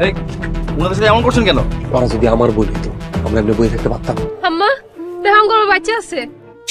এই ওনাদের সাথে এমন করছেন কেন? ওরা যদি আমার বই হইতো আমরা এমনি বই থাকতে পারতাম। আম্মা দেহং করো বাচ্চা আছে।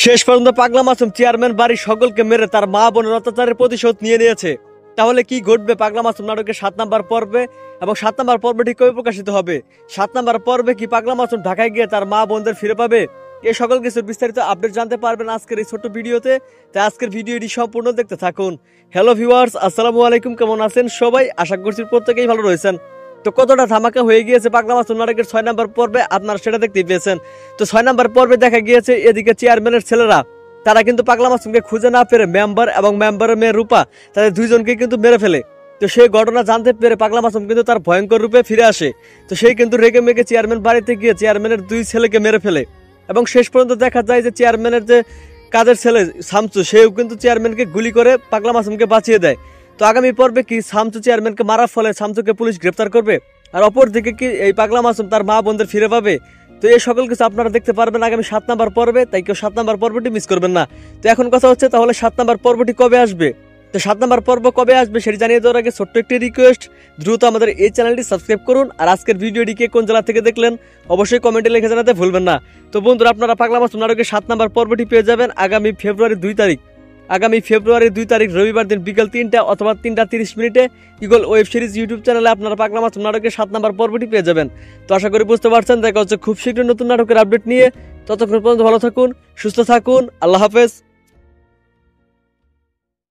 শেষ পর্যন্ত পাগলা মাসুম চেয়ারম্যান বাড়ির সকলকে মেরে তার মা বোনের অত্যাচারের প্রতিশোধ নিয়ে নিয়েছে। তাহলে কি ঘটবে পাগলা মাসুম নাটকের 7 নাম্বার পর্বে এবং 7 নাম্বার পর্বটি কবে প্রকাশিত হবে? 7 নাম্বার পর্বে কি পাগলা মাসুম ঢাকায় গিয়ে তার মা বোনদের ফিরে পাবে? এই সকল কিছুর বিস্তারিত আপডেট জানতে পারবেন আজকের এই ছোট্ট ভিডিওতে। তাই আজকের ভিডিওটি সম্পূর্ণ দেখতে থাকুন। হ্যালো ভিউয়ার্স, আসসালামু আলাইকুম, কেমন আছেন সবাই? আশা করছি প্রত্যেকেই ভালো রয়েছেন। তো কতটা ধামাকা হয়ে গিয়েছে পাগলা মাসুম নাটকের 6 নাম্বার পর্বে আপনারা সেটা দেখতেই পেয়েছেন। তো 6 নাম্বার পর্বে দেখা গিয়েছে এদিকে চেয়ারম্যানের ছেলেরা তারা কিন্তু পাগলা মাসুমকে খুঁজে না পেরে মেম্বার এবং মেম্বারের মেয়ে রূপা তাদের দুইজনকে কিন্তু মেরে ফেলে। তো সেই ঘটনা জানতে পেরে পাগলা মাসুম কিন্তু তার ভয়ঙ্কর রূপে ফিরে আসে। তো সেই কিন্তু রেগে মেগে চেয়ারম্যান বাড়িতে গিয়ে চেয়ারম্যানের 2 ছেলেকে মেরে ফেলে এবং শেষ পর্যন্ত দেখা যায় যে চেয়ারম্যানের যে কাজের ছেলে শামসু সেও কিন্তু চেয়ারম্যানকে গুলি করে পাগলা মাসুমকে বাঁচিয়ে দেয়। তো আগামী পর্বে কি শামসু চেয়ারম্যানকে মারার ফলে শামসুকে পুলিশ গ্রেফতার করবে, আর অপর দিকে কি এই পাগলা মাসুম তার মা বোনদের ফিরে পাবে? তো এই সকল কিছু আপনারা দেখতে পারবেন আগামী 7 নাম্বার পর্বে, তাই কেউ 7 নাম্বার পর্বটি মিস করবেন না। তো এখন কথা হচ্ছে তাহলে 7 নাম্বার পর্বটি কবে আসবে? তো 7 নাম্বার পর্ব কবে আসবে সেটি জানিয়ে দেওয়ার আগে ছোট্ট একটি রিকোয়েস্ট, দ্রুত আমাদের এই চ্যানেলটি সাবস্ক্রাইব করুন। আর আজকের ভিডিওটি কে কোন জেলা থেকে দেখলেন অবশ্যই কমেন্টে লিখে জানাতে ভুলবেন না। তো বন্ধুরা, আপনারা পাগলা মাসুম নাটকের 7 নাম্বার পর্বটি পেয়ে যাবেন আগামী ফেব্রুয়ারি 2 তারিখ রবিবার দিন বিকেল 3টা অথবা 3টা 30 মিনিটে ইগল ওয়েব সিরিজ ইউটিউব চ্যানেলে আপনারা পাগলা মাসুম নাটকের 7 নাম্বার পর্বটি পেয়ে যাবেন। তো আশা করি বুঝতে পারছেন। দেখা হচ্ছে খুব শীঘ্রই নতুন নাটকের আপডেট নিয়ে। ততক্ষণ পর্যন্ত ভালো থাকুন, সুস্থ থাকুন, আল্লাহ হাফেজ।